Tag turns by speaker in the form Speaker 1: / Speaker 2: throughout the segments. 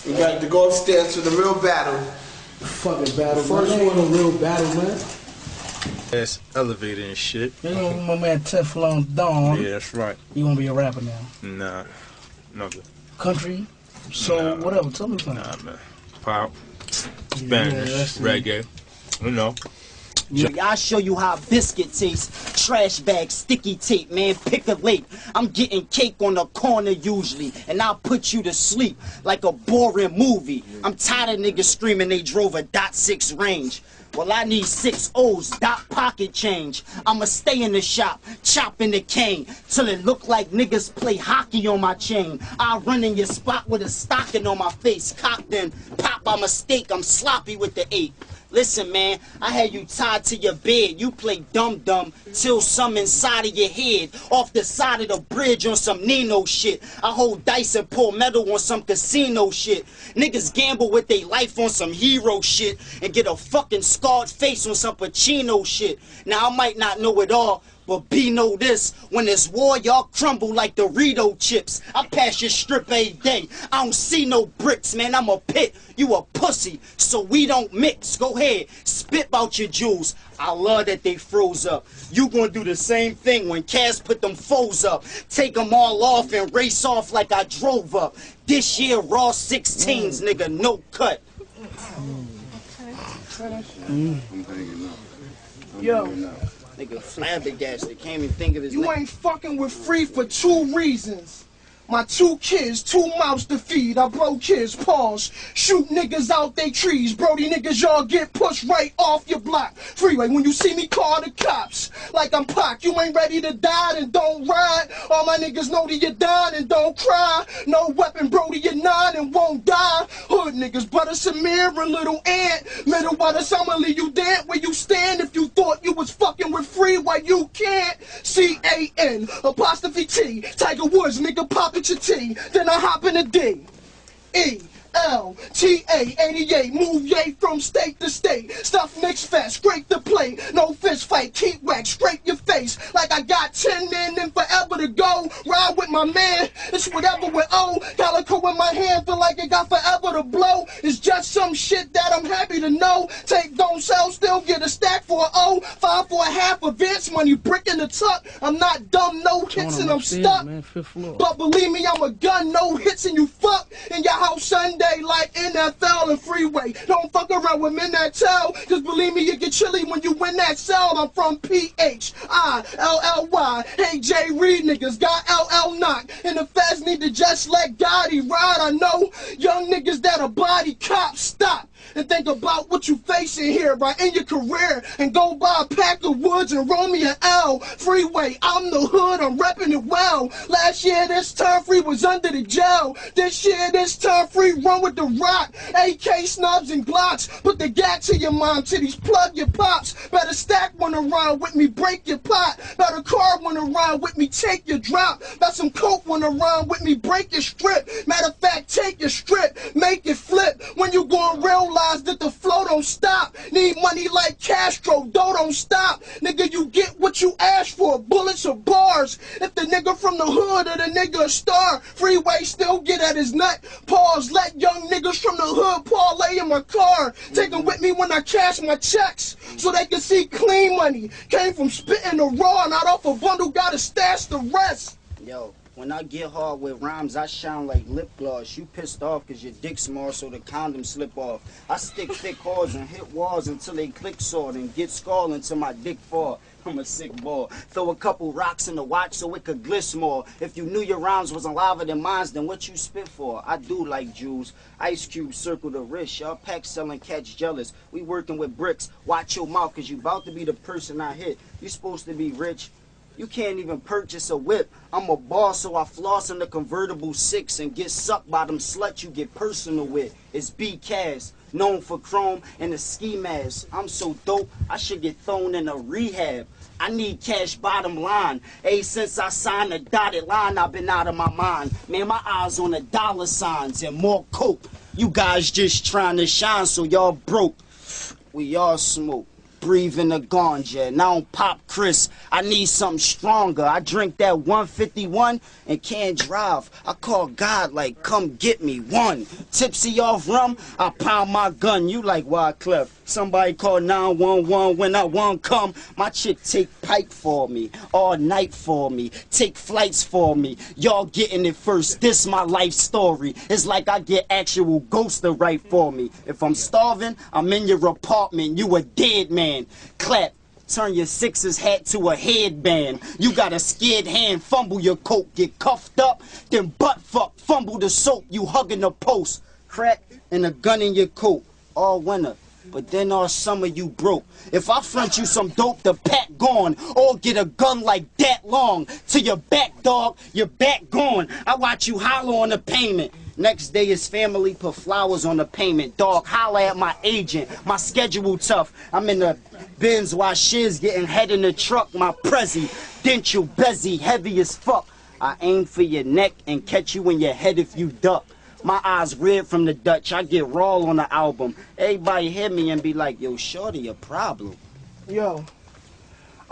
Speaker 1: You got to go upstairs for the real battle.
Speaker 2: Fucking battle, first one, a real battle, man.
Speaker 3: That's elevator and shit.
Speaker 2: You know my man Teflon Don.
Speaker 3: Yeah, that's right.
Speaker 2: You wanna be a rapper now?
Speaker 3: Nah, nothing.
Speaker 2: Country, soul, whatever. Tell me something.
Speaker 3: Nah, man. Pop, Spanish, reggae. You know.
Speaker 4: I'll show you how biscuit tastes. Trash bag, sticky tape, man, pick a lake. I'm getting cake on the corner usually, and I'll put you to sleep like a boring movie. I'm tired of niggas screaming they drove a .6 range. Well, I need 6 O's, dot pocket change. I'ma stay in the shop, chopping the cane, till it look like niggas play hockey on my chain. I'll run in your spot with a stocking on my face, cocked in, pop by mistake, I'm sloppy with the 8. Listen, man, I had you tied to your bed. You play dumb-dumb till some inside of your head. Off the side of the bridge on some Nino shit. I hold dice and pull metal on some casino shit. Niggas gamble with their life on some hero shit and get a fucking scarred face on some Pacino shit. Now, I might not know it all, but be know this, when there's war, y'all crumble like Dorito chips. I pass your strip every day. I don't see no bricks, man. I'm a pit. You a pussy, so we don't mix. Go ahead, spit out your jewels. I love that they froze up. You gonna do the same thing when Cass put them foes up. Take them all off and race off like I drove up. This year, raw 16s, nigga, no cut.
Speaker 5: Yo.
Speaker 4: Nigga flabbergasted, can't even think of his name.
Speaker 5: You ain't fucking with Free for 2 reasons. My 2 kids, 2 mouths to feed. I blow kids, pause. Shoot niggas out they trees. Brody niggas, y'all get pushed right off your block. Freeway, when you see me call the cops. Like I'm Pac, you ain't ready to die, then don't ride. All my niggas know that you're dying and don't cry. No weapon, Brody, you're 9 and won't die. Hood niggas, Brother Samir and Little Ant. Middle water, I'ma leave you dead where you stand. If you thought you was fucking with Free, why you can't? C-A-N, apostrophe T. Tiger Woods, nigga, pop it your T, then I hop in a D. E-L-T-A 88, move yay from state to state. Stuff Knicks fast, scrape the plate. No fist fight, keep wax, scrape your face. Like I got 10 men and forever to go. Ride with my man, it's whatever with O. Calico in my hand, feel like it got forever to blow. It's just some shit that I'm happy to know. Take, don't sell, still get a stack for an O. 5 for a half advance money, brick in the tuck. I'm not dumb, no hits and I'm stuck.
Speaker 2: Man,
Speaker 5: but believe me, I'm a gun, no hits and you fuck in your house Sunday like NFL and Freeway. Don't fuck around with men that tell, cause believe me, you get chilly when you win that cell. I'm from P-H-I-L-L-Y. Hey, J. Reed niggas got LL knock. And the feds need to just let Gotti ride. I know young niggas that are body cops. Stop and think about what you facing here right in your career and go buy a pack of woods and roll me an L. Freeway, I'm the hood, I'm repping it well. Last year this time Free was under the jail. This year this time Free run with the rock. AK snubs and Glocks, put the gat to your mom, titties plug your pops. Better stack one around with me, break your pot. Better car one around with me, take your drop. Got some coke one around with me, break your strip. Matter of fact, take your strip, make it flip. When you gon' realize that the flow don't stop. Need money like Castro, dough don't stop. Nigga, you get what you ask for, bullets or bars. If the nigga from the hood or the nigga a star, Freeway still get at his nut. Pause, let young niggas from the hood parlay in my car. Take them with me when I cash my checks, so they can see clean money. Came from spitting the raw, not off a bundle, gotta stash the rest.
Speaker 4: Yo, when I get hard with rhymes, I shine like lip gloss. You pissed off cause your dick small, so the condom slip off. I stick thick cards and hit walls until they click sword and get skull until my dick fall. I'm a sick boy. Throw a couple rocks in the watch so it could gliss more. If you knew your rhymes wasn't lava than mine, then what you spit for? I do like jewels. Ice Cube circle the wrist. Y'all pack selling catch jealous. We working with bricks. Watch your mouth cause you about to be the person I hit. You supposed to be rich. You can't even purchase a whip. I'm a boss, so I floss in the convertible 6 and get sucked by them sluts you get personal with. It's B-Cass, known for chrome and the ski mask. I'm so dope, I should get thrown in a rehab. I need cash bottom line. Hey, since I signed the dotted line, I've been out of my mind. Man, my eyes on the dollar signs and more coke. You guys just trying to shine, so y'all broke. We all smoke. breathing the ganja, and I don't pop Chris. I need something stronger. I drink that 151 and can't drive. I call God like, come get me. One, tipsy off rum, I pound my gun. You like Wyclef. Somebody call 911 when I won't come. My chick take pipe for me, all night for me, take flights for me. Y'all getting it first, this my life story. It's like I get actual ghosts to write for me. If I'm starving, I'm in your apartment, you a dead man. Clap. Turn your Sixers hat to a headband. You got a scared hand, fumble your coat, get cuffed up, then butt fuck, fumble the soap, you hugging the post. Crack and a gun in your coat, all winter. But then all summer you broke. If I front you some dope, the pack gone. Or get a gun like that long. To your back, dog, your back gone. I watch you holler on the payment. Next day his family put flowers on the payment. Dog, holler at my agent. My schedule tough. I'm in the Benz while shiz getting head in the truck. My presidential bezzy heavy as fuck. I aim for your neck and catch you in your head if you duck. My eyes red from the Dutch. I get raw on the album. Everybody hear me and be like, yo, shorty, a problem.
Speaker 5: Yo,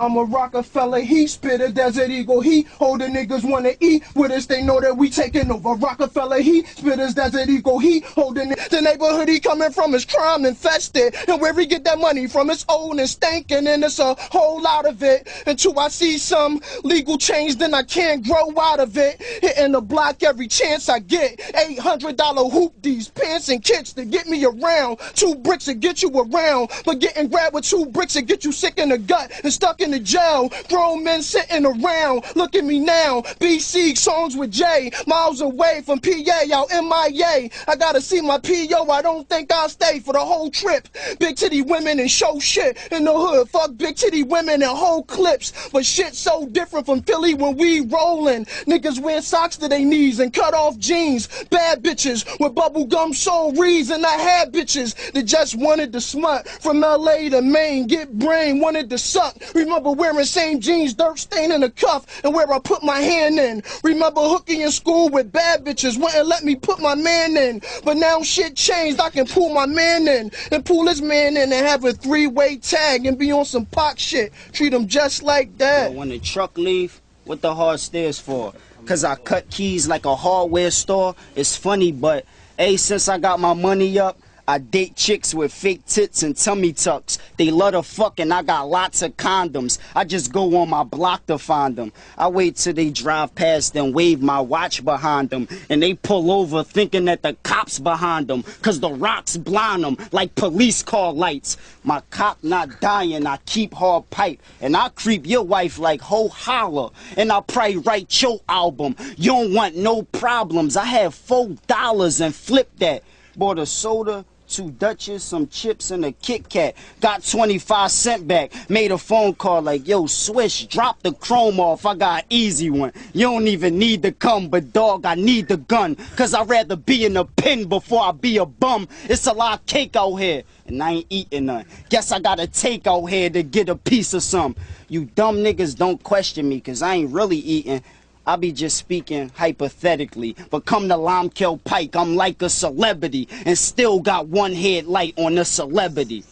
Speaker 5: I'm a Rockefeller, he spit a Desert Eagle, he hold the niggas wanna eat with us, they know that we taking over. Rockefeller, he spit his Desert Eagle, he holding the neighborhood he coming from is crime infested, and where he get that money from it's old and stinking, and it's a whole lot of it, until I see some legal change, then I can't grow out of it, hitting the block every chance I get, $800 hoop these pants and kicks to get me around, 2 bricks to get you around, but getting grabbed with 2 bricks to get you sick in the gut and stuck in the jail. Grown men sitting around, look at me now. BC songs with Jay, miles away from PA, out MIA. I gotta see my PO, I don't think I'll stay for the whole trip. Big titty women and show shit in the hood. Fuck big titty women and whole clips. But shit so different from Philly when we rollin'. Niggas wear socks to their knees and cut off jeans. Bad bitches with bubblegum soul reeds, and I had bitches that just wanted to smut. From LA to Maine, get brain, wanted to suck. Remember wearing same jeans, dirt stain in a cuff, and where I put my hand in. Remember hooking in school with bad bitches, wouldn't let me put my man in. But now shit changed, I can pull my man in, and pull his man in and have a 3-way tag and be on some Pac shit. Treat him just like that.
Speaker 4: When the truck leave, what the hard stairs for? Cause I cut keys like a hardware store. It's funny, but since I got my money up, I date chicks with fake tits and tummy tucks. They love to fuck and I got lots of condoms. I just go on my block to find them. I wait till they drive past and wave my watch behind them. And they pull over thinking that the cops behind them. Cause the rocks blind them like police car lights. My cock not dying, I keep hard pipe. And I creep your wife like ho holla. And I'll probably write your album. You don't want no problems. I have $4 and flip that. Bought a soda, 2 Dutches, some chips, and a Kit Kat. Got 25 cents back. Made a phone call like, yo, Swish, drop the chrome off. I got easy one. You don't even need to come, but dog, I need the gun. Cause I'd rather be in the pen before I be a bum. It's a lot of cake out here, and I ain't eating none. Guess I gotta take out here to get a piece of some. You dumb niggas don't question me, cause I ain't really eating. I be just speaking hypothetically, but come to Lomkel Pike, I'm like a celebrity and still got one headlight on the celebrity.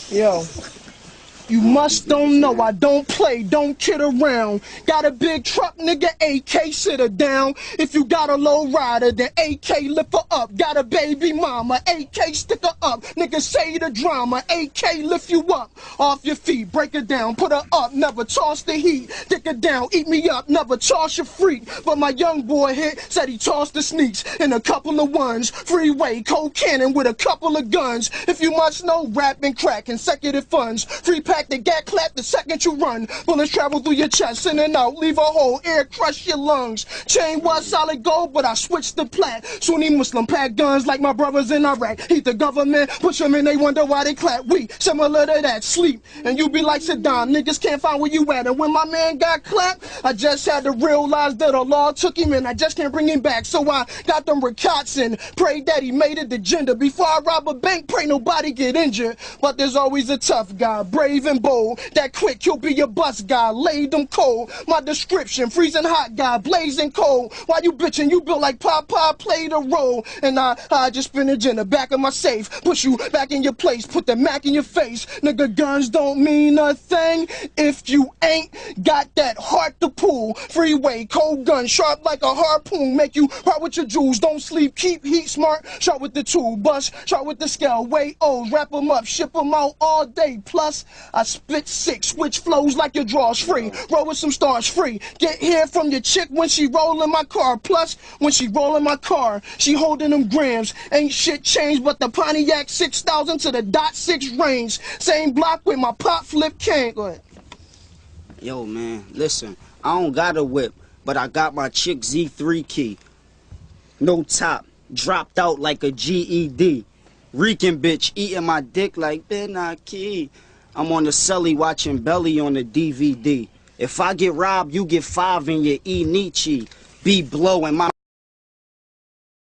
Speaker 5: Yo, you must don't know I don't play, don't kid around. Got a big truck, nigga, AK, sit her down. If you got a low rider, then AK lift her up. Got a baby mama, AK stick her up. Nigga say the drama, AK lift you up. Off your feet, break her down, put her up, never toss the heat. Dick her down, eat me up, never toss your freak. But my young boy hit, said he tossed the sneaks and a couple of ones. Freeway, cold cannon with a couple of guns. If you must know, rap and crack, consecutive funds. Free pack the gat clap the second you run. Bullets travel through your chest, in and out, leave a hole, air crush your lungs. Chain was solid gold, but I switched to plat. Sunni Muslim pack guns like my brothers in Iraq. Hate the government, push them in, they wonder why they clap. We similar to that, sleep, and you be like Saddam. Niggas can't find where you at, and when my man got clapped, I just had to realize that a law took him, and I just can't bring him back. So I got them recots and prayed that he made it to gender. Before I rob a bank, pray nobody get injured. But there's always a tough guy, brave living bold. That quick, he'll be your bus guy, laid them cold. My description, freezing hot guy, blazing cold. Why you bitching? You built like Popeye played a role. And I just spinach in the back of my safe. Push you back in your place, put the Mac in your face. Nigga, guns don't mean a thing if you ain't got that heart to pull. Freeway, cold gun, sharp like a harpoon. Make you part with your jewels. Don't sleep, keep heat smart. Sharp with the tool, bust, sharp with the scale. Way old, wrap them up, ship them out all day. Plus, I spit 6, switch flows like your drawers free. Roll with some stars free. Get here from your chick when she rollin' my car. Plus, when she rollin' my car, she holding them grams. Ain't shit changed but the Pontiac 6000 to the .6 range. Same block with my pop flip cane. Go ahead.
Speaker 4: Yo, man, listen, I don't got a whip, but I got my chick Z3 key. No top, dropped out like a GED. Reeking bitch, eating my dick like Ben Key. I'm on the celly watching Belly on the DVD. If I get robbed, you get 5 in your E Nietzsche. Be blowing my